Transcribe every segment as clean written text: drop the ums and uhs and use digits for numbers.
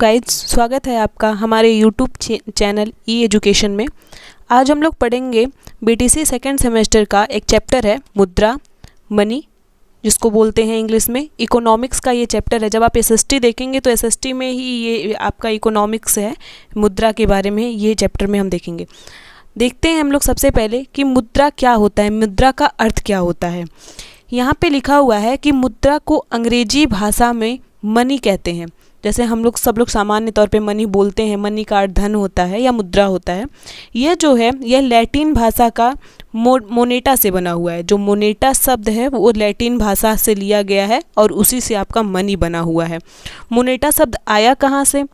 Guys, स्वागत है आपका हमारे यूट्यूब चैनल ई एजुकेशन में। आज हम लोग पढ़ेंगे बीटीसी सेकंड सेमेस्टर का एक चैप्टर है मुद्रा मनी, जिसको बोलते हैं इंग्लिश में इकोनॉमिक्स का ये चैप्टर है। जब आप एसएसटी देखेंगे तो एसएसटी में ही ये आपका इकोनॉमिक्स है, मुद्रा के बारे में ये चैप्टर में हम देखेंगे। देखते हैं हम लोग सबसे पहले कि मुद्रा क्या होता है, मुद्रा का अर्थ क्या होता है। यहाँ पे लिखा हुआ है कि मुद्रा को अंग्रेजी भाषा में मनी कहते हैं। जैसे हम लोग सब लोग सामान्य तौर पे मनी बोलते हैं, मनी का अर्थ धन होता है या मुद्रा होता है। यह जो है यह लैटिन भाषा का मोनेटा से बना हुआ है। जो मोनेटा शब्द है वो लैटिन भाषा से लिया गया है और उसी से आपका मनी बना हुआ है। मोनेटा शब्द आया कहाँ से?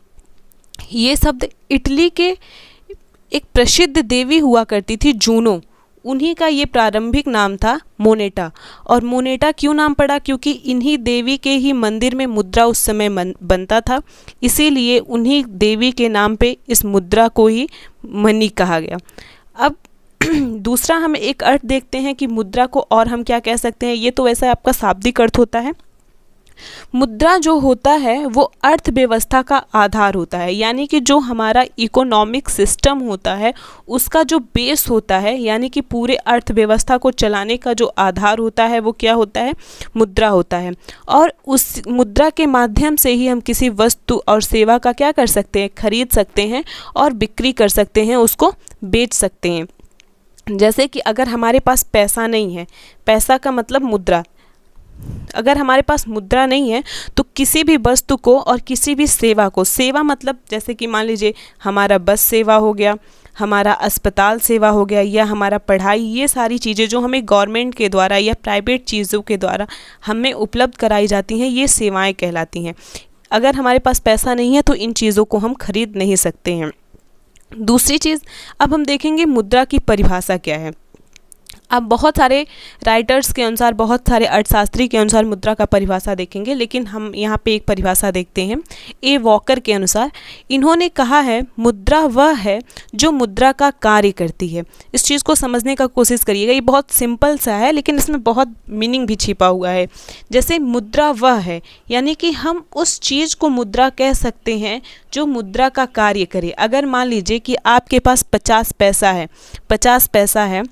ये शब्द इटली के एक प्रसिद्ध देवी हुआ करती थी जूनो, उन्हीं का ये प्रारंभिक नाम था मोनेटा। और मोनेटा क्यों नाम पड़ा? क्योंकि इन्हीं देवी के ही मंदिर में मुद्रा उस समय बनता था, इसीलिए उन्हीं देवी के नाम पे इस मुद्रा को ही मनी कहा गया। अब दूसरा हम एक अर्थ देखते हैं कि मुद्रा को और हम क्या कह सकते हैं। ये तो वैसा आपका शाब्दिक अर्थ होता है। मुद्रा जो होता है वो अर्थव्यवस्था का आधार होता है, यानी कि जो हमारा इकोनॉमिक सिस्टम होता है उसका जो बेस होता है, यानी कि पूरे अर्थव्यवस्था को चलाने का जो आधार होता है वो क्या होता है? मुद्रा होता है। और उस मुद्रा के माध्यम से ही हम किसी वस्तु और सेवा का क्या कर सकते हैं? खरीद सकते हैं और बिक्री कर सकते हैं, उसको बेच सकते हैं। जैसे कि अगर हमारे पास पैसा नहीं है, पैसा का मतलब मुद्रा, अगर हमारे पास मुद्रा नहीं है तो किसी भी वस्तु को और किसी भी सेवा को, सेवा मतलब जैसे कि मान लीजिए हमारा बस सेवा हो गया, हमारा अस्पताल सेवा हो गया, या हमारा पढ़ाई, ये सारी चीज़ें जो हमें गवर्नमेंट के द्वारा या प्राइवेट चीज़ों के द्वारा हमें उपलब्ध कराई जाती हैं, ये सेवाएं कहलाती हैं। अगर हमारे पास पैसा नहीं है तो इन चीज़ों को हम खरीद नहीं सकते हैं। दूसरी चीज़, अब हम देखेंगे मुद्रा की परिभाषा क्या है। अब बहुत सारे राइटर्स के अनुसार, बहुत सारे अर्थशास्त्री के अनुसार मुद्रा का परिभाषा देखेंगे, लेकिन हम यहाँ पे एक परिभाषा देखते हैं। ए वॉकर के अनुसार इन्होंने कहा है मुद्रा वह है जो मुद्रा का कार्य करती है। इस चीज़ को समझने का कोशिश करिएगा, ये बहुत सिंपल सा है लेकिन इसमें बहुत मीनिंग भी छिपा हुआ है। जैसे मुद्रा वह है, यानी कि हम उस चीज़ को मुद्रा कह सकते हैं जो मुद्रा का कार्य करे। अगर मान लीजिए कि आपके पास 50 पैसा है, 50 पैसा है,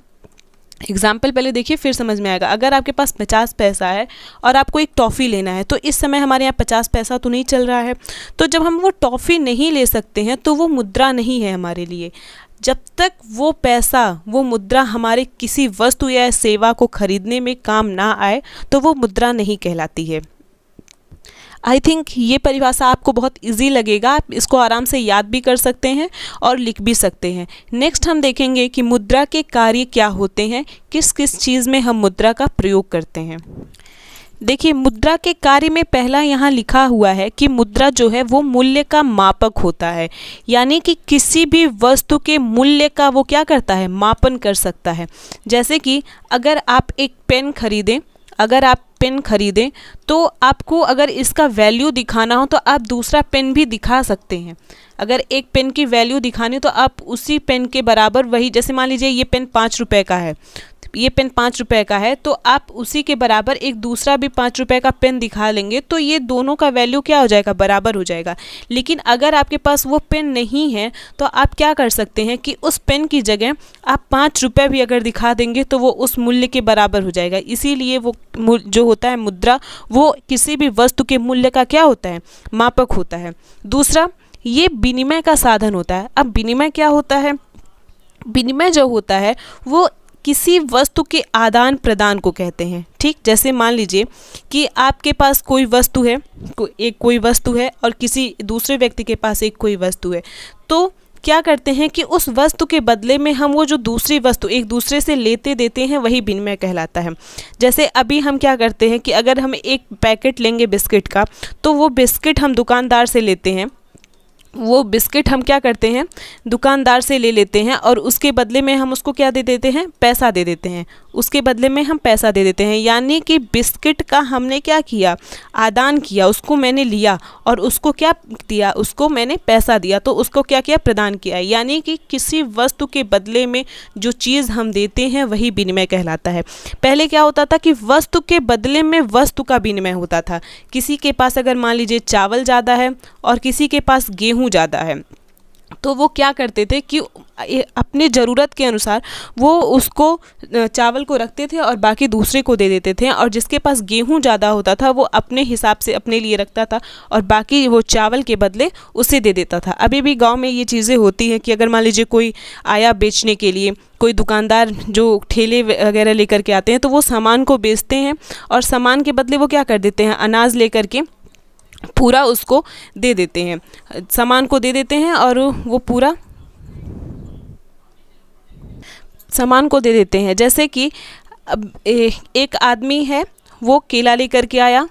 एग्जाम्पल पहले देखिए फिर समझ में आएगा। अगर आपके पास 50 पैसा है और आपको एक टॉफ़ी लेना है, तो इस समय हमारे यहाँ 50 पैसा तो नहीं चल रहा है, तो जब हम वो टॉफ़ी नहीं ले सकते हैं तो वो मुद्रा नहीं है हमारे लिए। जब तक वो पैसा, वो मुद्रा हमारे किसी वस्तु या सेवा को खरीदने में काम ना आए तो वो मुद्रा नहीं कहलाती है। आई थिंक ये परिभाषा आपको बहुत इजी लगेगा, आप इसको आराम से याद भी कर सकते हैं और लिख भी सकते हैं। नेक्स्ट हम देखेंगे कि मुद्रा के कार्य क्या होते हैं, किस किस चीज़ में हम मुद्रा का प्रयोग करते हैं। देखिए, मुद्रा के कार्य में पहला यहाँ लिखा हुआ है कि मुद्रा जो है वो मूल्य का मापक होता है, यानी कि किसी भी वस्तु के मूल्य का वो क्या करता है? मापन कर सकता है। जैसे कि अगर आप एक पेन खरीदें, अगर आप पेन खरीदें तो आपको अगर इसका वैल्यू दिखाना हो तो आप दूसरा पेन भी दिखा सकते हैं। अगर एक पेन की वैल्यू दिखानी तो आप उसी पेन के बराबर, वही जैसे मान लीजिए ये पेन 5 रुपये का है, ये पेन 5 रुपये का है, तो आप उसी के बराबर एक दूसरा भी 5 रुपये का पेन दिखा लेंगे तो ये दोनों का वैल्यू क्या हो जाएगा? बराबर हो जाएगा। लेकिन अगर आपके पास वो पेन नहीं है तो आप क्या कर सकते हैं कि उस पेन की जगह आप 5 रुपये भी अगर दिखा देंगे तो वो उस मूल्य के बराबर हो जाएगा। इसीलिए वो जो होता है मुद्रा, वो किसी भी वस्तु के मूल्य का क्या होता है? मापक होता है। दूसरा, ये विनिमय का साधन होता है। अब विनिमय क्या होता है? विनिमय जो होता है वो किसी वस्तु के आदान प्रदान को कहते हैं। ठीक, जैसे मान लीजिए कि आपके पास कोई वस्तु है, कोई वस्तु है और किसी दूसरे व्यक्ति के पास एक कोई वस्तु है, तो क्या करते हैं कि उस वस्तु के बदले में हम वो जो दूसरी वस्तु एक दूसरे से लेते देते हैं, वही विनिमय कहलाता है। जैसे अभी हम क्या करते हैं कि अगर हम एक पैकेट लेंगे बिस्किट का, तो वो बिस्किट हम दुकानदार से लेते हैं वो बिस्किट हम क्या करते हैं, दुकानदार से ले लेते हैं और उसके बदले में हम उसको क्या दे देते हैं, पैसा दे देते हैं। उसके बदले में हम पैसा दे देते हैं, यानी कि बिस्किट का हमने क्या किया, आदान किया, उसको मैंने लिया और उसको क्या दिया, उसको मैंने पैसा दिया, तो उसको क्या किया, प्रदान किया। यानी कि किसी वस्तु के बदले में जो चीज़ हम देते हैं वही विनिमय कहलाता है। पहले क्या होता था कि वस्तु के बदले में वस्तु का विनिमय होता था। किसी के पास अगर मान लीजिए चावल ज़्यादा है और किसी के पास गेहूँ ज़्यादा है, तो वो क्या करते थे कि अपनी ज़रूरत के अनुसार वो उसको चावल को रखते थे और बाकी दूसरे को दे देते थे, और जिसके पास गेहूं ज़्यादा होता था वो अपने हिसाब से अपने लिए रखता था और बाकी वो चावल के बदले उसे दे देता था। अभी भी गांव में ये चीज़ें होती हैं कि अगर मान लीजिए कोई आया बेचने के लिए, कोई दुकानदार जो ठेले वगैरह लेकर के आते हैं, तो वो सामान को बेचते हैं और सामान के बदले वो क्या कर देते हैं, अनाज लेकर के पूरा उसको दे देते हैं, सामान को दे देते हैं और वो पूरा सामान को दे देते हैं। जैसे कि अब एक आदमी है, वो केला लेकर के आया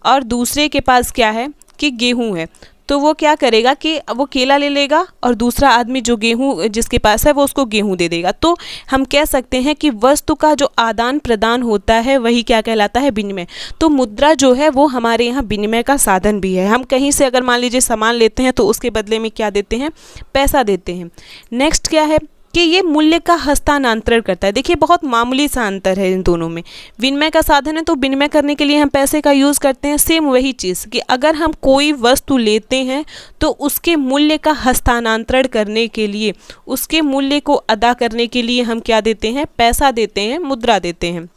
और दूसरे के पास क्या है कि गेहूं है, तो वो क्या करेगा कि वो केला ले लेगा और दूसरा आदमी जो गेहूं जिसके पास है वो उसको गेहूं दे देगा। तो हम कह सकते हैं कि वस्तु का जो आदान प्रदान होता है वही क्या कहलाता है, विनिमय। तो मुद्रा जो है वो हमारे यहाँ विनिमय का साधन भी है। हम कहीं से अगर मान लीजिए सामान लेते हैं तो उसके बदले में क्या देते हैं, पैसा देते हैं। नेक्स्ट क्या है कि ये मूल्य का हस्तांतरण करता है। देखिए बहुत मामूली सा अंतर है इन दोनों में। विनिमय का साधन है तो विनिमय करने के लिए हम पैसे का यूज़ करते हैं। सेम वही चीज़ कि अगर हम कोई वस्तु लेते हैं तो उसके मूल्य का हस्तांतरण करने के लिए, उसके मूल्य को अदा करने के लिए हम क्या देते हैं, पैसा देते हैं, मुद्रा देते हैं।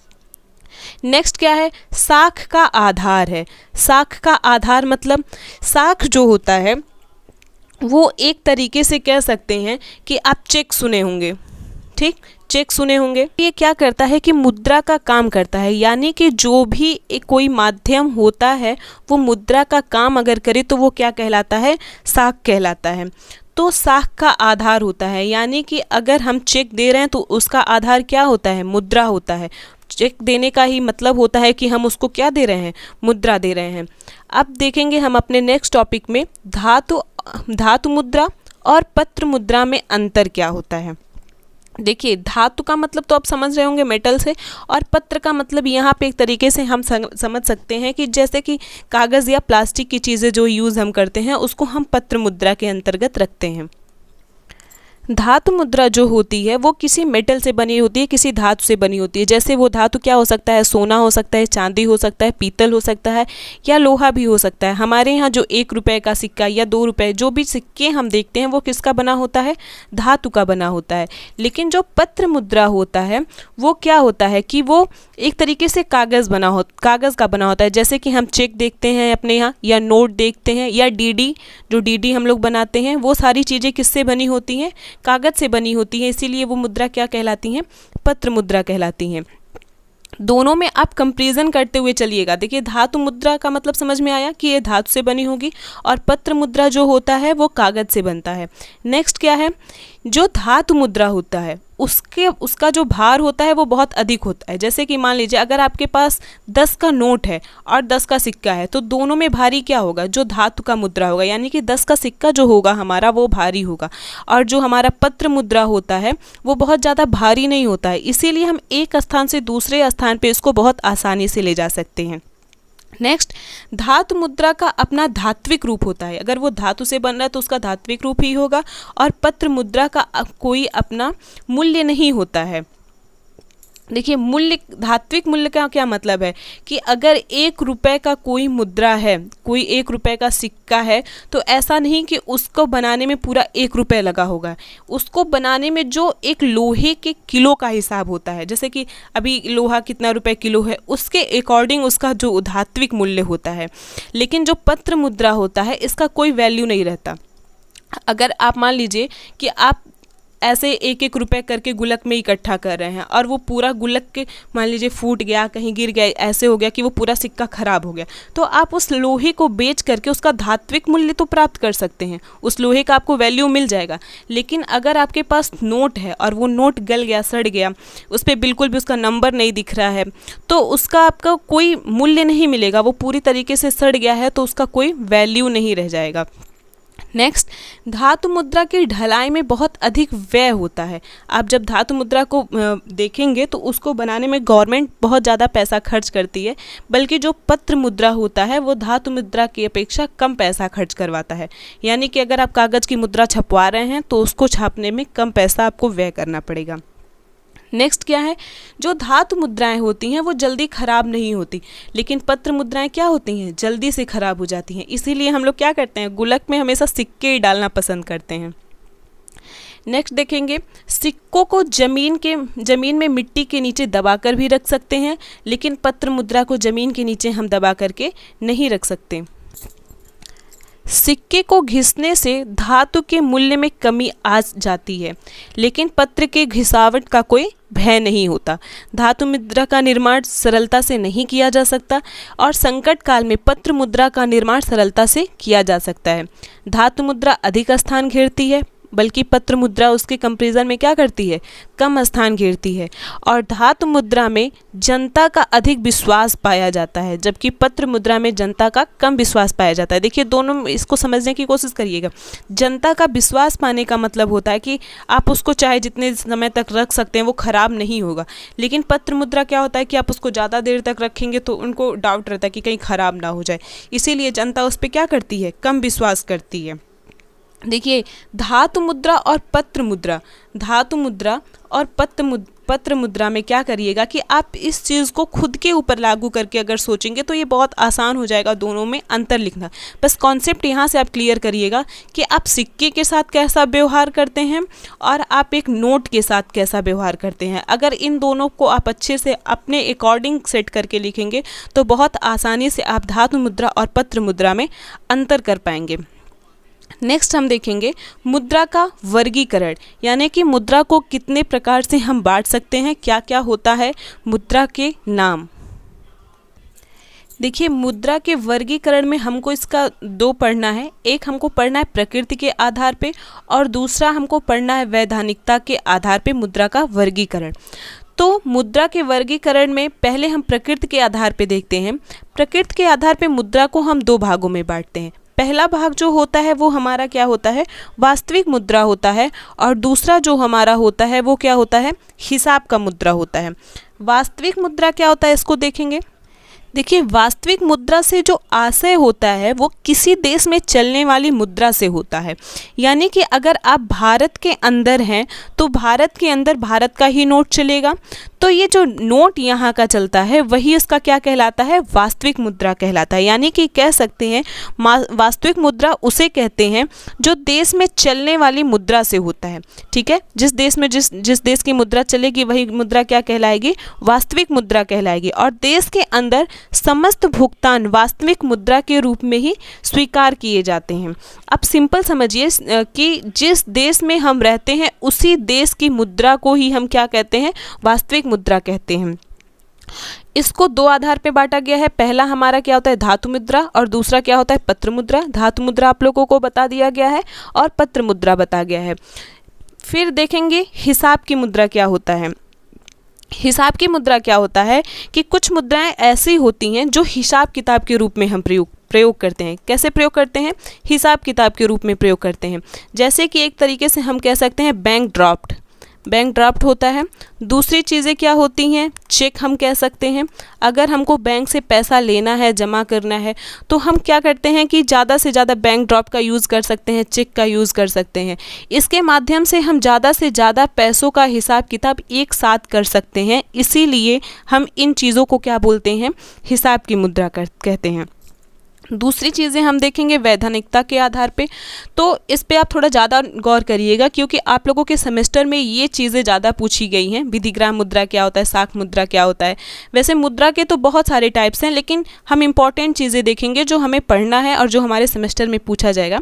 नेक्स्ट क्या है, साख का आधार है। साख का आधार मतलब साख जो होता है वो एक तरीके से कह सकते हैं कि आप चेक सुने होंगे, ठीक, चेक सुने होंगे। ये क्या करता है कि मुद्रा का काम करता है, यानी कि जो भी एक कोई माध्यम होता है वो मुद्रा का काम अगर करे तो वो क्या कहलाता है, साख कहलाता है। तो साख का आधार होता है, यानी कि अगर हम चेक दे रहे हैं तो उसका आधार क्या होता है, मुद्रा होता है। चेक देने का ही मतलब होता है कि हम उसको क्या दे रहे हैं, मुद्रा दे रहे हैं। अब देखेंगे हम अपने नेक्स्ट टॉपिक में धातु मुद्रा और पत्र मुद्रा में अंतर क्या होता है। देखिए धातु का मतलब तो आप समझ रहे होंगे मेटल से, और पत्र का मतलब यहाँ पे एक तरीके से हम समझ सकते हैं कि जैसे कि कागज़ या प्लास्टिक की चीज़ें जो यूज़ हम करते हैं उसको हम पत्र मुद्रा के अंतर्गत रखते हैं। धातु मुद्रा जो होती है वो किसी मेटल से बनी होती है, किसी धातु से बनी होती है। जैसे वो धातु क्या हो सकता है, सोना हो सकता है, चांदी हो सकता है, पीतल हो सकता है या लोहा भी हो सकता है। हमारे यहाँ जो 1 रुपये का सिक्का या 2 रुपये जो भी सिक्के हम देखते हैं वो किसका बना होता है, धातु का बना होता है। लेकिन जो पत्र मुद्रा होता है वो क्या होता है कि वो एक तरीके से कागज़ का बना होता है। जैसे कि हम चेक देखते हैं अपने यहाँ, या नोट देखते हैं, या डीडी, जो डीडी हम लोग बनाते हैं, वो सारी चीज़ें किससे बनी होती हैं, कागज़ से बनी होती हैं। इसीलिए वो मुद्रा क्या कहलाती हैं, पत्र मुद्रा कहलाती हैं। दोनों में आप कंपैरिजन करते हुए चलिएगा। देखिए धातु मुद्रा का मतलब समझ में आया कि ये धातु से बनी होगी, और पत्र मुद्रा जो होता है वो कागज़ से बनता है। नेक्स्ट क्या है, जो धातु मुद्रा होता है उसका जो भार होता है वो बहुत अधिक होता है। जैसे कि मान लीजिए अगर आपके पास 10 का नोट है और 10 का सिक्का है, तो दोनों में भारी क्या होगा, जो धातु का मुद्रा होगा, यानी कि 10 का सिक्का जो होगा हमारा वो भारी होगा, और जो हमारा पत्र मुद्रा होता है वो बहुत ज़्यादा भारी नहीं होता है। इसीलिए हम एक स्थान से दूसरे स्थान पे इसको बहुत आसानी से ले जा सकते हैं। नेक्स्ट, धातु मुद्रा का अपना धात्विक रूप होता है। अगर वो धातु से बन रहा है तो उसका धात्विक रूप ही होगा, और पत्र मुद्रा का कोई अपना मूल्य नहीं होता है। देखिए मूल्य, धात्विक मूल्य का क्या मतलब है कि अगर 1 रुपये का कोई मुद्रा है, कोई 1 रुपये का सिक्का है, तो ऐसा नहीं कि उसको बनाने में पूरा 1 रुपये लगा होगा। उसको बनाने में जो एक लोहे के किलो का हिसाब होता है, जैसे कि अभी लोहा कितना रुपए किलो है, उसके अकॉर्डिंग उसका जो धात्विक मूल्य होता है। लेकिन जो पत्र मुद्रा होता है इसका कोई वैल्यू नहीं रहता। अगर आप मान लीजिए कि आप ऐसे 1-1 रुपये करके गुल्लक में इकट्ठा कर रहे हैं, और वो पूरा गुल्लक के मान लीजिए फूट गया, कहीं गिर गया, ऐसे हो गया कि वो पूरा सिक्का खराब हो गया, तो आप उस लोहे को बेच करके उसका धात्विक मूल्य तो प्राप्त कर सकते हैं, उस लोहे का आपको वैल्यू मिल जाएगा। लेकिन अगर आपके पास नोट है और वो नोट गल गया, सड़ गया, उस पर बिल्कुल भी उसका नंबर नहीं दिख रहा है, तो उसका आपका कोई मूल्य नहीं मिलेगा। वो पूरी तरीके से सड़ गया है तो उसका कोई वैल्यू नहीं रह जाएगा। नेक्स्ट, धातु मुद्रा की ढलाई में बहुत अधिक व्यय होता है। आप जब धातु मुद्रा को देखेंगे तो उसको बनाने में गवर्नमेंट बहुत ज़्यादा पैसा खर्च करती है, बल्कि जो पत्र मुद्रा होता है वो धातु मुद्रा की अपेक्षा कम पैसा खर्च करवाता है। यानी कि अगर आप कागज़ की मुद्रा छपवा रहे हैं तो उसको छापने में कम पैसा आपको व्यय करना पड़ेगा। नेक्स्ट क्या है, जो धातु मुद्राएं होती हैं वो जल्दी ख़राब नहीं होती, लेकिन पत्र मुद्राएं क्या होती हैं, जल्दी से ख़राब हो जाती हैं। इसीलिए हम लोग क्या करते हैं, गुल्लक में हमेशा सिक्के ही डालना पसंद करते हैं। नेक्स्ट देखेंगे, सिक्कों को ज़मीन में मिट्टी के नीचे दबाकर भी रख सकते हैं, लेकिन पत्र मुद्रा को ज़मीन के नीचे हम दबा करके नहीं रख सकते। सिक्के को घिसने से धातु के मूल्य में कमी आ जाती है, लेकिन पत्र के घिसावट का कोई भय नहीं होता। धातु मुद्रा का निर्माण सरलता से नहीं किया जा सकता और संकट काल में पत्र मुद्रा का निर्माण सरलता से किया जा सकता है। धातु मुद्रा अधिक स्थान घेरती है, बल्कि पत्र मुद्रा उसके कंपैरिजन में क्या करती है, कम स्थान घेरती है। और धातु मुद्रा में जनता का अधिक विश्वास पाया जाता है, जबकि पत्र मुद्रा में जनता का कम विश्वास पाया जाता है। देखिए दोनों, इसको समझने की कोशिश करिएगा। जनता का विश्वास पाने का मतलब होता है कि आप उसको चाहे जितने समय तक रख सकते हैं वो ख़राब नहीं होगा, लेकिन पत्र मुद्रा क्या होता है कि आप उसको ज़्यादा देर तक रखेंगे तो उनको डाउट रहता है कि कहीं ख़राब ना हो जाए, इसीलिए जनता उस पर क्या करती है, कम विश्वास करती है। देखिए, धातु मुद्रा और पत्र मुद्रा, धातु मुद्रा और पत्र मुद्रा में क्या करिएगा कि आप इस चीज़ को खुद के ऊपर लागू करके अगर सोचेंगे तो ये बहुत आसान हो जाएगा दोनों में अंतर लिखना। बस कॉन्सेप्ट यहाँ से आप क्लियर करिएगा कि आप सिक्के के साथ कैसा व्यवहार करते हैं और आप एक नोट के साथ कैसा व्यवहार करते हैं। अगर इन दोनों को आप अच्छे से अपने अकॉर्डिंग सेट करके लिखेंगे तो बहुत आसानी से आप धातु मुद्रा और पत्र मुद्रा में अंतर कर पाएंगे। नेक्स्ट हम देखेंगे मुद्रा का वर्गीकरण, यानी कि मुद्रा को कितने प्रकार से हम बांट सकते हैं, क्या क्या होता है मुद्रा के नाम। देखिए, मुद्रा के वर्गीकरण में हमको इसका दो पढ़ना है। एक हमको पढ़ना है प्रकृति के आधार पे और दूसरा हमको पढ़ना है वैधानिकता के आधार पे मुद्रा का वर्गीकरण। तो मुद्रा के वर्गीकरण में पहले हम प्रकृति के आधार पे देखते हैं। प्रकृति के आधार पे मुद्रा को हम दो भागों में बांटते हैं। पहला भाग जो होता है वो हमारा क्या होता है, वास्तविक मुद्रा होता है, और दूसरा जो हमारा होता है वो क्या होता है, हिसाब का मुद्रा होता है। वास्तविक मुद्रा क्या होता है इसको देखेंगे। देखिए, वास्तविक मुद्रा से जो आशय होता है वो किसी देश में चलने वाली मुद्रा से होता है। यानी कि अगर आप भारत के अंदर हैं तो भारत के अंदर भारत का ही नोट चलेगा, तो ये जो नोट यहाँ का चलता है वही इसका क्या कहलाता है, वास्तविक मुद्रा कहलाता है। यानी कि कह सकते हैं वास्तविक मुद्रा उसे कहते हैं जो देश में चलने वाली मुद्रा से होता है। ठीक है, जिस देश में जिस देश की मुद्रा चलेगी वही मुद्रा क्या कहलाएगी, वास्तविक मुद्रा कहलाएगी। और देश के अंदर समस्त भुगतान वास्तविक मुद्रा के रूप में ही स्वीकार किए जाते हैं। अब सिंपल समझिए कि जिस देश में हम रहते हैं उसी देश की मुद्रा को ही हम क्या कहते हैं, वास्तविक मुद्रा कहते हैं। इसको दो आधार पे बांटा गया है। पहला हमारा क्या होता है, धातु मुद्रा, और दूसरा क्या होता है, पत्र मुद्रा। धातु मुद्रा आप लोगों को बता दिया गया है और पत्र मुद्रा बता गया है। फिर देखेंगे हिसाब की मुद्रा क्या होता है। हिसाब की मुद्रा क्या होता है कि कुछ मुद्राएं ऐसी होती हैं जो हिसाब किताब के रूप में हम प्रयोग करते हैं। कैसे प्रयोग करते हैं, हिसाब किताब के रूप में प्रयोग करते हैं। जैसे कि एक तरीके से हम कह सकते हैं बैंक ड्राफ्ट होता है। दूसरी चीज़ें क्या होती हैं, चेक हम कह सकते हैं। अगर हमको बैंक से पैसा लेना है, जमा करना है, तो हम क्या करते हैं कि ज़्यादा से ज़्यादा बैंक ड्राफ्ट का यूज़ कर सकते हैं, चेक का यूज़ कर सकते हैं। इसके माध्यम से हम ज़्यादा से ज़्यादा पैसों का हिसाब किताब एक साथ कर सकते हैं। इसीलिए हम इन चीज़ों को क्या बोलते हैं, हिसाब की मुद्रा कहते हैं। दूसरी चीज़ें हम देखेंगे वैधानिकता के आधार पे। तो इस पे आप थोड़ा ज़्यादा गौर करिएगा क्योंकि आप लोगों के सेमेस्टर में ये चीज़ें ज़्यादा पूछी गई हैं। विधिग्राम मुद्रा क्या होता है, साख मुद्रा क्या होता है। वैसे मुद्रा के तो बहुत सारे टाइप्स हैं, लेकिन हम इम्पॉर्टेंट चीज़ें देखेंगे जो हमें पढ़ना है और जो हमारे सेमेस्टर में पूछा जाएगा।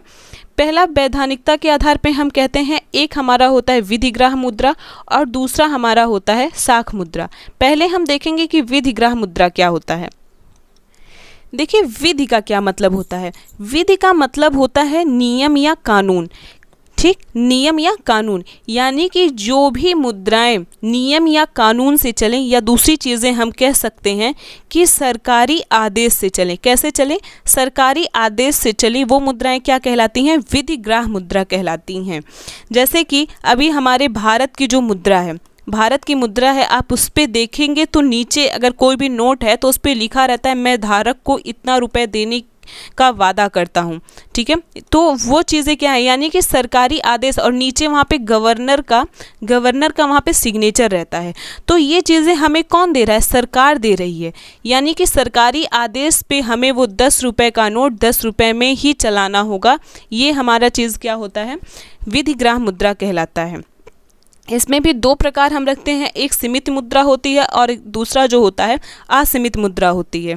पहला वैधानिकता के आधार पे हम कहते हैं, एक हमारा होता है विधिग्राह मुद्रा और दूसरा हमारा होता है साख मुद्रा। पहले हम देखेंगे कि विधिग्राह मुद्रा क्या होता है। देखिए, विधि का क्या मतलब होता है। विधि का मतलब होता है नियम या कानून। ठीक, नियम या कानून, यानी कि जो भी मुद्राएं नियम या कानून से चलें, या दूसरी चीज़ें हम कह सकते हैं कि सरकारी आदेश से चलें। कैसे चलें? सरकारी आदेश से चलें, वो मुद्राएं क्या कहलाती हैं? विधिग्राह्य मुद्रा कहलाती हैं। जैसे कि अभी हमारे भारत की जो मुद्रा है, भारत की मुद्रा है, आप उस पर देखेंगे तो नीचे अगर कोई भी नोट है तो उस पर लिखा रहता है मैं धारक को इतना रुपए देने का वादा करता हूँ। ठीक है, तो वो चीज़ें क्या है, यानी कि सरकारी आदेश, और नीचे वहाँ पे गवर्नर का वहाँ पे सिग्नेचर रहता है। तो ये चीज़ें हमें कौन दे रहा है? सरकार दे रही है। यानी कि सरकारी आदेश पे हमें वो 10 रुपये का नोट 10 रुपये में ही चलाना होगा। ये हमारा चीज़ क्या होता है? विधिग्राह्य मुद्रा कहलाता है। इसमें भी दो प्रकार हम रखते हैं, एक सीमित मुद्रा होती है और दूसरा जो होता है असीमित मुद्रा होती है।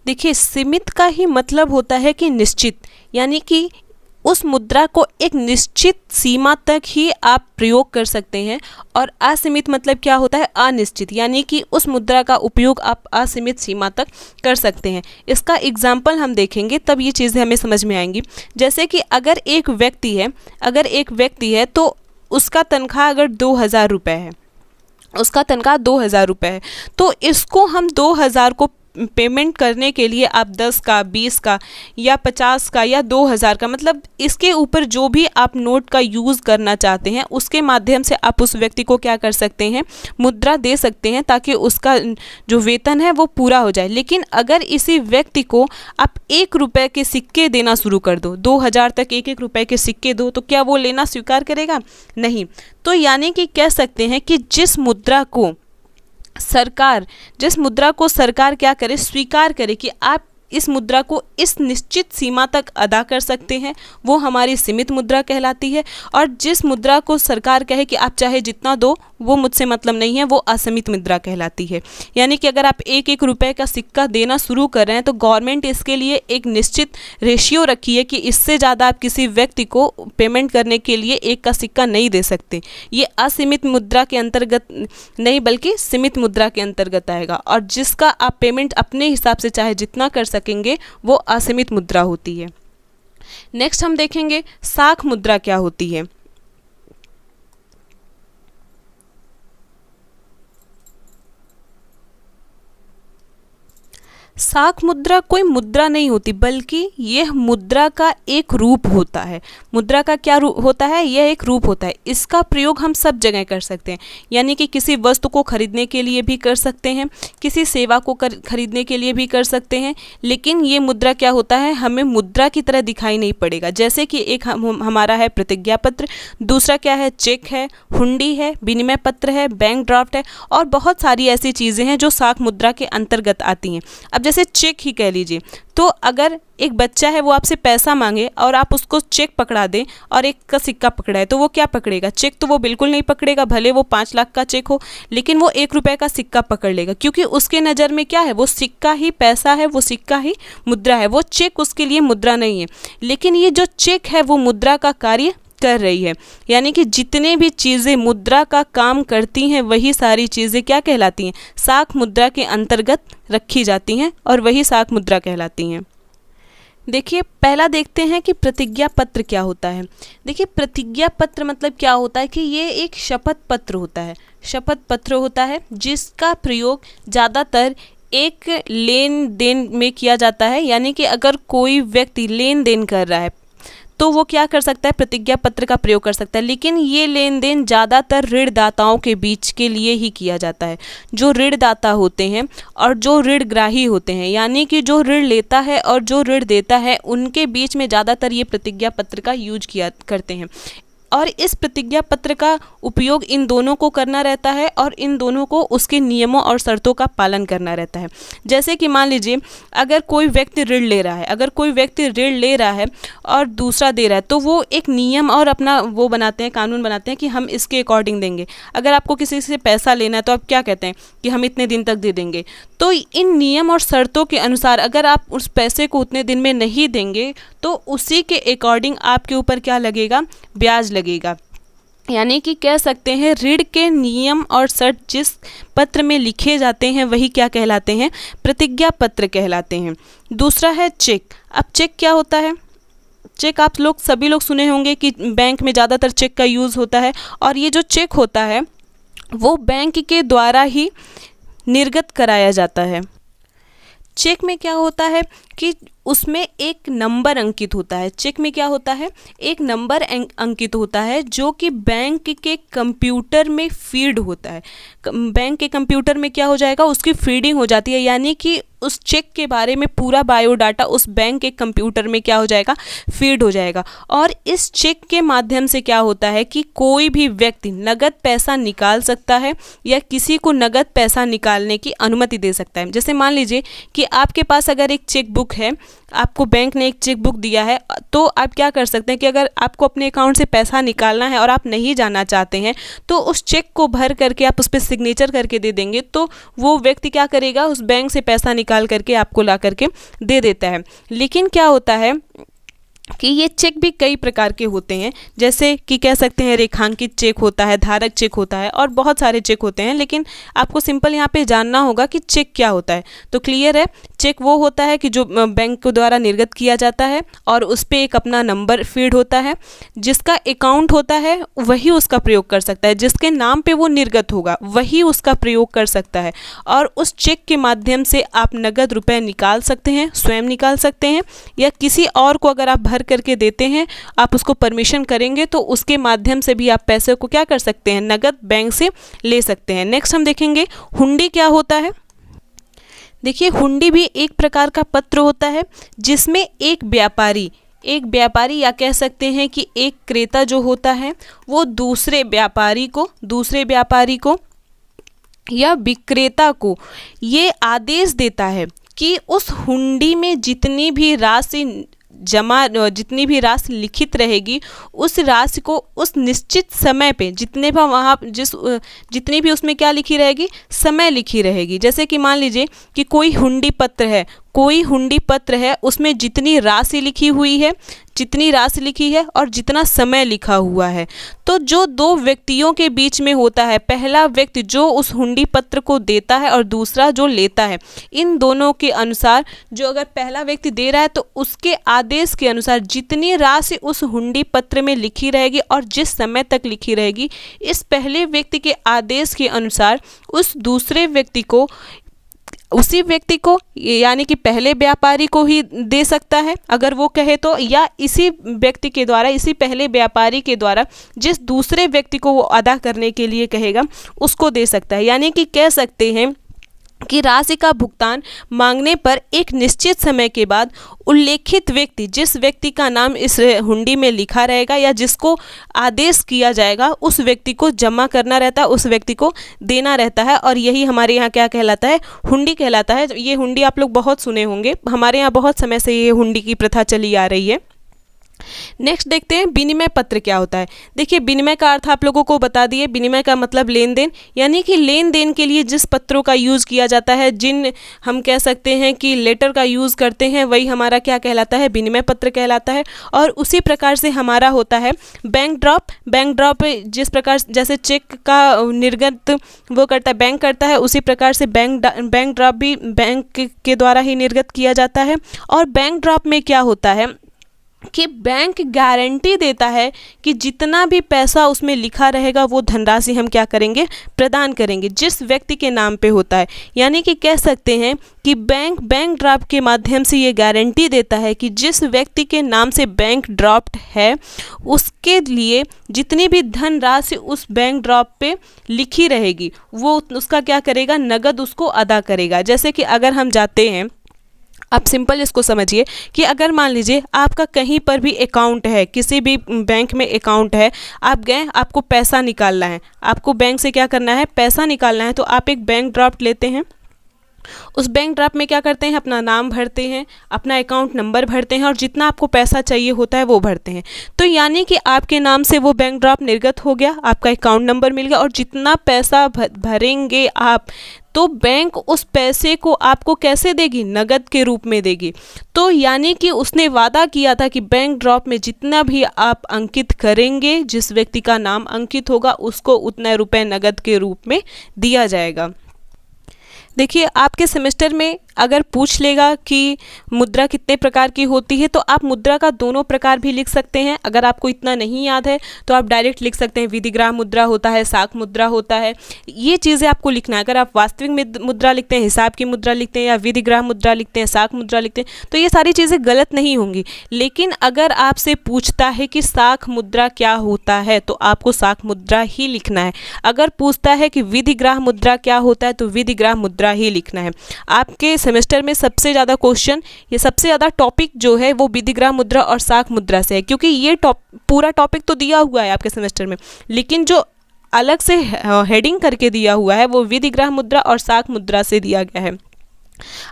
देखिए, सीमित का ही मतलब होता है कि निश्चित, यानी कि उस मुद्रा को एक निश्चित सीमा तक ही आप प्रयोग कर सकते हैं, और असीमित मतलब क्या होता है? अनिश्चित, यानी कि उस मुद्रा का उपयोग आप असीमित सीमा तक कर सकते हैं। इसका एग्जाम्पल हम देखेंगे तब ये चीज़ें हमें समझ में आएंगी। जैसे कि अगर एक व्यक्ति है तो उसका तनख्वाह अगर 2000 रुपये है, उसका तनख्वाह 2000 रुपये है, तो इसको हम 2000 को पेमेंट करने के लिए आप 10 का, 20 का या 50 का या 2000 का, मतलब इसके ऊपर जो भी आप नोट का यूज़ करना चाहते हैं उसके माध्यम से आप उस व्यक्ति को क्या कर सकते हैं? मुद्रा दे सकते हैं, ताकि उसका जो वेतन है वो पूरा हो जाए। लेकिन अगर इसी व्यक्ति को आप 1 रुपये के सिक्के देना शुरू कर दो, 2000 तक 1-1 रुपये के सिक्के दो, तो क्या वो लेना स्वीकार करेगा? नहीं। तो यानी कि कह सकते हैं कि जिस मुद्रा को सरकार क्या करे? स्वीकार करे कि आप इस मुद्रा को इस निश्चित सीमा तक अदा कर सकते हैं, वो हमारी सीमित मुद्रा कहलाती है। और जिस मुद्रा को सरकार कहे कि आप चाहे जितना दो, वो मुझसे मतलब नहीं है, वो असीमित मुद्रा कहलाती है। यानी कि अगर आप 1-1 रुपये का सिक्का देना शुरू कर रहे हैं तो गवर्नमेंट इसके लिए एक निश्चित रेशियो रखी है कि इससे ज़्यादा आप किसी व्यक्ति को पेमेंट करने के लिए 1 का सिक्का नहीं दे सकते। ये असीमित मुद्रा के अंतर्गत नहीं, बल्कि सीमित मुद्रा के अंतर्गत आएगा। और जिसका आप पेमेंट अपने हिसाब से चाहे जितना कर सकेंगे, वो असीमित मुद्रा होती है। नेक्स्ट हम देखेंगे साख मुद्रा क्या होती है। साख मुद्रा कोई मुद्रा नहीं होती, बल्कि यह मुद्रा का एक रूप होता है। मुद्रा का क्या रूप होता है? यह एक रूप होता है। इसका प्रयोग हम सब जगह कर सकते हैं, यानी कि किसी वस्तु को खरीदने के लिए भी कर सकते हैं, किसी सेवा को खरीदने के लिए भी कर सकते हैं। लेकिन ये मुद्रा क्या होता है? हमें मुद्रा की तरह दिखाई नहीं पड़ेगा। जैसे कि एक हमारा है प्रतिज्ञा पत्र, दूसरा क्या है? चेक है, हुंडी है, विनिमय पत्र है, बैंक ड्राफ्ट है, और बहुत सारी ऐसी चीज़ें हैं जो साख मुद्रा के अंतर्गत आती हैं। अब जैसे चेक ही कह लीजिए, तो अगर एक बच्चा है वो आपसे पैसा मांगे और आप उसको चेक पकड़ा दें और 1 का सिक्का पकड़ा है, तो वो क्या पकड़ेगा? चेक तो वो बिल्कुल नहीं पकड़ेगा, भले वो 5 लाख का चेक हो, लेकिन वो 1 रुपये का सिक्का पकड़ लेगा, क्योंकि उसके नज़र में क्या है? वो सिक्का ही पैसा है, वो सिक्का ही मुद्रा है, वो चेक उसके लिए मुद्रा नहीं है। लेकिन ये जो चेक है वो मुद्रा का कार्य कर रही है। यानी कि जितने भी चीज़ें मुद्रा का काम करती हैं, वही सारी चीज़ें क्या कहलाती हैं? साख मुद्रा के अंतर्गत रखी जाती हैं, और वही साख मुद्रा कहलाती हैं। देखिए, पहला देखते हैं कि प्रतिज्ञा पत्र क्या होता है। देखिए, प्रतिज्ञा पत्र मतलब क्या होता है कि ये एक शपथ पत्र होता है। शपथ पत्र होता है जिसका प्रयोग ज़्यादातर एक लेन देन में किया जाता है। यानी कि अगर कोई व्यक्ति लेन देन कर रहा है तो वो क्या कर सकता है? प्रतिज्ञा पत्र का प्रयोग कर सकता है। लेकिन ये लेन देन ज़्यादातर ऋणदाताओं के बीच के लिए ही किया जाता है। जो ऋणदाता होते हैं और जो ऋणग्राही होते हैं, यानी कि जो ऋण लेता है और जो ऋण देता है, उनके बीच में ज़्यादातर ये प्रतिज्ञा पत्र का यूज किया करते हैं। और इस प्रतिज्ञा पत्र का उपयोग इन दोनों को करना रहता है, और इन दोनों को उसके नियमों और शर्तों का पालन करना रहता है। जैसे कि मान लीजिए, अगर कोई व्यक्ति ऋण ले रहा है और दूसरा दे रहा है, तो वो एक नियम और अपना वो बनाते हैं, कानून बनाते हैं कि हम इसके अकॉर्डिंग देंगे। अगर आपको किसी से पैसा लेना है तो आप क्या कहते हैं कि हम इतने दिन तक दे देंगे। तो इन नियम और शर्तों के अनुसार अगर आप उस पैसे को उतने दिन में नहीं देंगे, तो उसी के अकॉर्डिंग आपके ऊपर क्या लगेगा? ब्याज लगेगा। यानी कि कह सकते हैं ऋण के नियम और शर्त जिस पत्र में लिखे जाते हैं वही क्या कहलाते हैं? प्रतिज्ञा पत्र कहलाते हैं। दूसरा है चेक। अब चेक क्या होता है? चेक आप लोग सभी लोग सुने होंगे कि बैंक में ज़्यादातर चेक का यूज़ होता है, और ये जो चेक होता है वो बैंक के द्वारा ही निर्गत कराया जाता है। चेक में क्या होता है कि उसमें एक नंबर अंकित होता है। चेक में क्या होता है, एक नंबर अंकित होता है जो कि बैंक के कंप्यूटर में फीड होता है। बैंक के कंप्यूटर में क्या हो जाएगा, उसकी फीडिंग हो जाती है, यानी कि उस चेक के बारे में पूरा बायोडाटा उस बैंक के कंप्यूटर में क्या हो जाएगा, फीड हो जाएगा। और इस चेक के माध्यम से क्या होता है कि कोई भी व्यक्ति नगद पैसा निकाल सकता है या किसी को नगद पैसा निकालने की अनुमति दे सकता है। जैसे मान लीजिए कि आपके पास अगर एक चेक बुक है, आपको बैंक ने एक चेक बुक दिया है, तो आप क्या कर सकते हैं कि अगर आपको अपने अकाउंट से पैसा निकालना है और आप नहीं जाना चाहते हैं, तो उस चेक को भर करके आप उस पर सिग्नेचर करके दे देंगे, तो वो व्यक्ति क्या करेगा, उस बैंक से पैसा निकाल करके आपको ला करके दे देता है। लेकिन क्या होता है कि ये चेक भी कई प्रकार के होते हैं, जैसे कि कह सकते हैं रेखांकित चेक होता है, धारक चेक होता है, और बहुत सारे चेक होते हैं। लेकिन आपको सिंपल यहाँ पे जानना होगा कि चेक क्या होता है। तो क्लियर है, चेक वो होता है कि जो बैंक के द्वारा निर्गत किया जाता है और उस पर एक अपना नंबर फीड होता है। जिसका अकाउंट होता है वही उसका प्रयोग कर सकता है, जिसके नाम पे वो निर्गत होगा वही उसका प्रयोग कर सकता है, और उस चेक के माध्यम से आप नगद रुपए निकाल सकते हैं, स्वयं निकाल सकते हैं, या किसी और को अगर आप भर करके देते हैं, आप उसको परमिशन करेंगे तो उसके माध्यम से भी आप पैसे को क्या कर सकते हैं, नगद बैंक से ले सकते हैं। नेक्स्ट हम देखेंगे हुंडी क्या होता है। देखिए, हुंडी भी एक प्रकार का पत्र होता है जिसमें एक व्यापारी या कह सकते हैं कि एक क्रेता जो होता है वो दूसरे व्यापारी को या विक्रेता को ये आदेश देता है कि उस हुंडी में जितनी भी राशि लिखित रहेगी, उस राशि को उस निश्चित समय पे जितनी भी उसमें क्या लिखी रहेगी, समय लिखी रहेगी। जैसे कि मान लीजिए कि कोई हुंडी पत्र है, उसमें जितनी राशि लिखी है और जितना समय लिखा हुआ है, तो जो दो व्यक्तियों के बीच में होता है, पहला व्यक्ति जो उस हुंडी पत्र को देता है और दूसरा जो लेता है, इन दोनों के अनुसार, जो अगर पहला व्यक्ति दे रहा है तो उसके आदेश के अनुसार जितनी राशि उस हुंडी पत्र में लिखी रहेगी और जिस समय तक लिखी रहेगी, इस पहले व्यक्ति के आदेश के अनुसार उस दूसरे व्यक्ति को, उसी व्यक्ति को यानी कि पहले व्यापारी को ही दे सकता है अगर वो कहे तो, या इसी व्यक्ति के द्वारा, इसी पहले व्यापारी के द्वारा जिस दूसरे व्यक्ति को वो अदा करने के लिए कहेगा उसको दे सकता है। यानी कि कह सकते हैं कि राशि का भुगतान मांगने पर एक निश्चित समय के बाद उल्लेखित व्यक्ति, जिस व्यक्ति का नाम इस हुंडी में लिखा रहेगा या जिसको आदेश किया जाएगा, उस व्यक्ति को जमा करना रहता है, उस व्यक्ति को देना रहता है, और यही हमारे यहाँ क्या कहलाता है, हुंडी कहलाता है। ये हुंडी आप लोग बहुत सुने होंगे, हमारे यहाँ बहुत समय से ये हुंडी की प्रथा चली आ रही है। नेक्स्ट देखते हैं विनिमय पत्र क्या होता है। देखिए, विनिमय का अर्थ आप लोगों को बता दिए। विनिमय का मतलब लेन देन, यानी कि लेन देन के लिए जिस पत्रों का यूज़ किया जाता है, जिन हम कह सकते हैं कि लेटर का यूज़ करते हैं, वही हमारा क्या कहलाता है, विनिमय पत्र कहलाता है। और उसी प्रकार से हमारा होता है बैंक ड्रॉप जिस प्रकार जैसे चेक का निर्गत वो करता है, बैंक करता है, उसी प्रकार से बैंक ड्रॉप भी बैंक के द्वारा ही निर्गत किया जाता है। और बैंक ड्रॉप में क्या होता है कि बैंक गारंटी देता है कि जितना भी पैसा उसमें लिखा रहेगा वो धनराशि हम क्या करेंगे, प्रदान करेंगे, जिस व्यक्ति के नाम पे होता है। यानी कि कह सकते हैं कि बैंक ड्राफ्ट के माध्यम से ये गारंटी देता है कि जिस व्यक्ति के नाम से बैंक ड्राफ्ट है उसके लिए जितनी भी धनराशि उस बैंक ड्राफ्ट पे लिखी रहेगी वो उसका क्या करेगा, नगद उसको अदा करेगा। जैसे कि अगर हम जाते हैं, आप सिंपल इसको समझिए कि अगर मान लीजिए आपका कहीं पर भी अकाउंट है, किसी भी बैंक में अकाउंट है, आप गए, आपको पैसा निकालना है, आपको बैंक से क्या करना है, पैसा निकालना है, तो आप एक बैंक ड्राफ्ट लेते हैं। उस बैंक ड्राफ्ट में क्या करते हैं, अपना नाम भरते हैं, अपना अकाउंट नंबर भरते हैं और जितना आपको पैसा चाहिए होता है वो भरते हैं। तो यानी कि आपके नाम से वो बैंक ड्राफ्ट निर्गत हो गया, आपका अकाउंट नंबर मिल गया, और जितना पैसा भरेंगे आप, तो बैंक उस पैसे को आपको कैसे देगी, नगद के रूप में देगी। तो यानी कि उसने वादा किया था कि बैंक ड्राफ्ट में जितना भी आप अंकित करेंगे, जिस व्यक्ति का नाम अंकित होगा उसको उतना रुपए नगद के रूप में दिया जाएगा। देखिए, आपके सेमेस्टर में अगर पूछ लेगा कि मुद्रा कितने प्रकार की होती है तो आप मुद्रा का दोनों प्रकार भी लिख सकते हैं। अगर आपको इतना नहीं याद है तो आप डायरेक्ट लिख सकते हैं विधिग्राम मुद्रा होता है, साख मुद्रा होता है, ये चीज़ें आपको लिखना है। अगर आप वास्तविक मुद्रा लिखते हैं, हिसाब की मुद्रा लिखते हैं, या विधिग्राम मुद्रा लिखते हैं, साख मुद्रा लिखते हैं, तो ये सारी चीज़ें गलत नहीं होंगी। लेकिन अगर आपसे पूछता है कि साख मुद्रा क्या होता है तो आपको साख मुद्रा ही लिखना है। अगर पूछता है कि विधिग्राम मुद्रा क्या होता है तो विधिग्राम मुद्रा ही लिखना है। आपके सेमेस्टर में सबसे ज़्यादा क्वेश्चन, ये सबसे ज़्यादा टॉपिक जो है वो विधिग्राम मुद्रा और साख मुद्रा से है, क्योंकि ये पूरा टॉपिक तो दिया हुआ है आपके सेमेस्टर में, लेकिन जो अलग से हेडिंग करके दिया हुआ है वो विधिग्राम मुद्रा और साख मुद्रा से दिया गया है।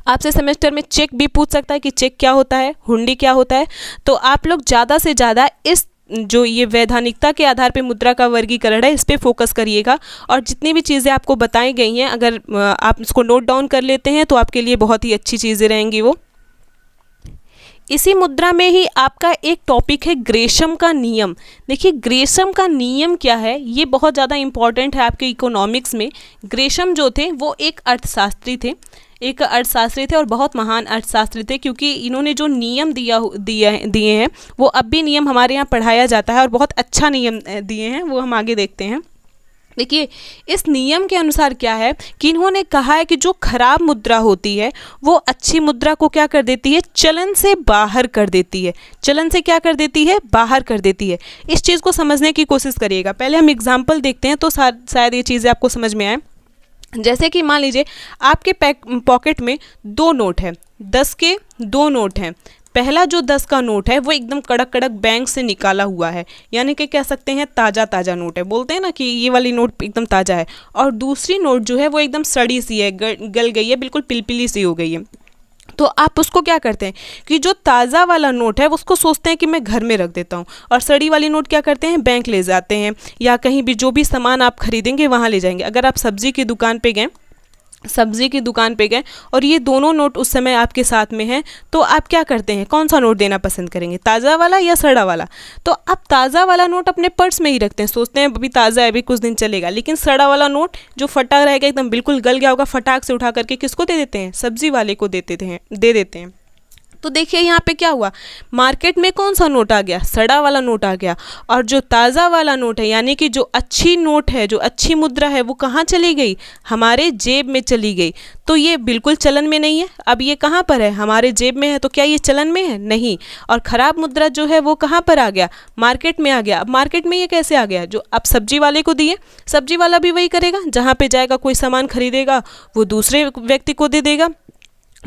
आपसे सेमेस्टर में चेक भी पूछ सकता है कि चेक क्या होता है, हुंडी क्या होता है। तो आप लोग ज़्यादा से ज़्यादा इस जो ये वैधानिकता के आधार पे मुद्रा का वर्गीकरण है इस पे फोकस करिएगा, और जितनी भी चीज़ें आपको बताई गई हैं अगर आप इसको नोट डाउन कर लेते हैं तो आपके लिए बहुत ही अच्छी चीज़ें रहेंगी वो। इसी मुद्रा में ही आपका एक टॉपिक है ग्रेशम का नियम। देखिए ग्रेशम का नियम क्या है, ये बहुत ज़्यादा इम्पॉर्टेंट है आपके इकोनॉमिक्स में। ग्रेशम जो थे वो एक अर्थशास्त्री थे और बहुत महान अर्थशास्त्री थे, क्योंकि इन्होंने जो नियम दिए हैं वो अब भी नियम हमारे यहाँ पढ़ाया जाता है और बहुत अच्छा नियम दिए हैं, वो हम आगे देखते हैं। देखिए इस नियम के अनुसार क्या है कि इन्होंने कहा है कि जो खराब मुद्रा होती है वो अच्छी मुद्रा को क्या कर देती है, चलन से बाहर कर देती है। चलन से क्या कर देती है, बाहर कर देती है। इस चीज़ को समझने की कोशिश करिएगा। पहले हम एग्जाम्पल देखते हैं तो शायद ये चीज़ें आपको समझ में आए। जैसे कि मान लीजिए आपके पॉकेट में 2 नोट हैं, 10 के 2 नोट हैं। पहला जो 10 का नोट है वो एकदम कड़क कड़क बैंक से निकाला हुआ है, यानी कि कह सकते हैं ताज़ा ताज़ा नोट है, बोलते हैं ना कि ये वाली नोट एकदम ताज़ा है। और दूसरी नोट जो है वो एकदम सड़ी सी है, गल गई है, बिल्कुल पिलपिली सी हो गई है। तो आप उसको क्या करते हैं कि जो ताज़ा वाला नोट है उसको सोचते हैं कि मैं घर में रख देता हूँ, और सड़ी वाली नोट क्या करते हैं, बैंक ले जाते हैं, या कहीं भी जो भी सामान आप खरीदेंगे वहाँ ले जाएंगे। अगर आप सब्ज़ी की दुकान पे गए और ये दोनों नोट उस समय आपके साथ में हैं, तो आप क्या करते हैं, कौन सा नोट देना पसंद करेंगे, ताज़ा वाला या सड़ा वाला? तो आप ताज़ा वाला नोट अपने पर्स में ही रखते हैं, सोचते हैं अभी ताज़ा है, अभी कुछ दिन चलेगा। लेकिन सड़ा वाला नोट जो फटा रहेगा, एकदम बिल्कुल गल गया होगा, फटाक से उठा करके किसको दे देते हैं, सब्जी वाले को दे देते हैं। तो देखिए यहाँ पे क्या हुआ, मार्केट में कौन सा नोट आ गया, सड़ा वाला नोट आ गया, और जो ताज़ा वाला नोट है यानी कि जो अच्छी नोट है, जो अच्छी मुद्रा है, वो कहाँ चली गई, हमारे जेब में चली गई। तो ये बिल्कुल चलन में नहीं है। अब ये कहाँ पर है, हमारे जेब में है, तो क्या ये चलन में है, नहीं। और ख़राब मुद्रा जो है वो कहाँ पर आ गया, मार्केट में आ गया। अब मार्केट में ये कैसे आ गया, जो आप सब्जी वाले को दिए, सब्जी वाला भी वही करेगा, जहाँ पे जाएगा कोई सामान खरीदेगा वो दूसरे व्यक्ति को दे देगा।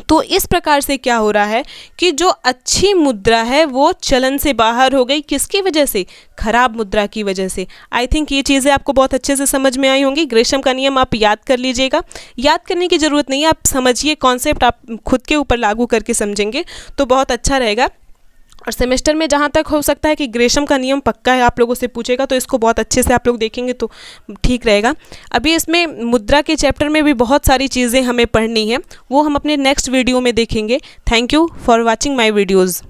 तो इस प्रकार से क्या हो रहा है कि जो अच्छी मुद्रा है वो चलन से बाहर हो गई, किसकी वजह से, खराब मुद्रा की वजह से। आई थिंक ये चीज़ें आपको बहुत अच्छे से समझ में आई होंगी। ग्रेशम का नियम आप याद कर लीजिएगा, याद करने की ज़रूरत नहीं है, आप समझिए, कॉन्सेप्ट आप खुद के ऊपर लागू करके समझेंगे तो बहुत अच्छा रहेगा। और सेमेस्टर में जहाँ तक हो सकता है कि ग्रेशम का नियम पक्का है, आप लोगों से पूछेगा, तो इसको बहुत अच्छे से आप लोग देखेंगे तो ठीक रहेगा। अभी इसमें मुद्रा के चैप्टर में भी बहुत सारी चीज़ें हमें पढ़नी है, वो हम अपने नेक्स्ट वीडियो में देखेंगे। Thank you for watching my videos.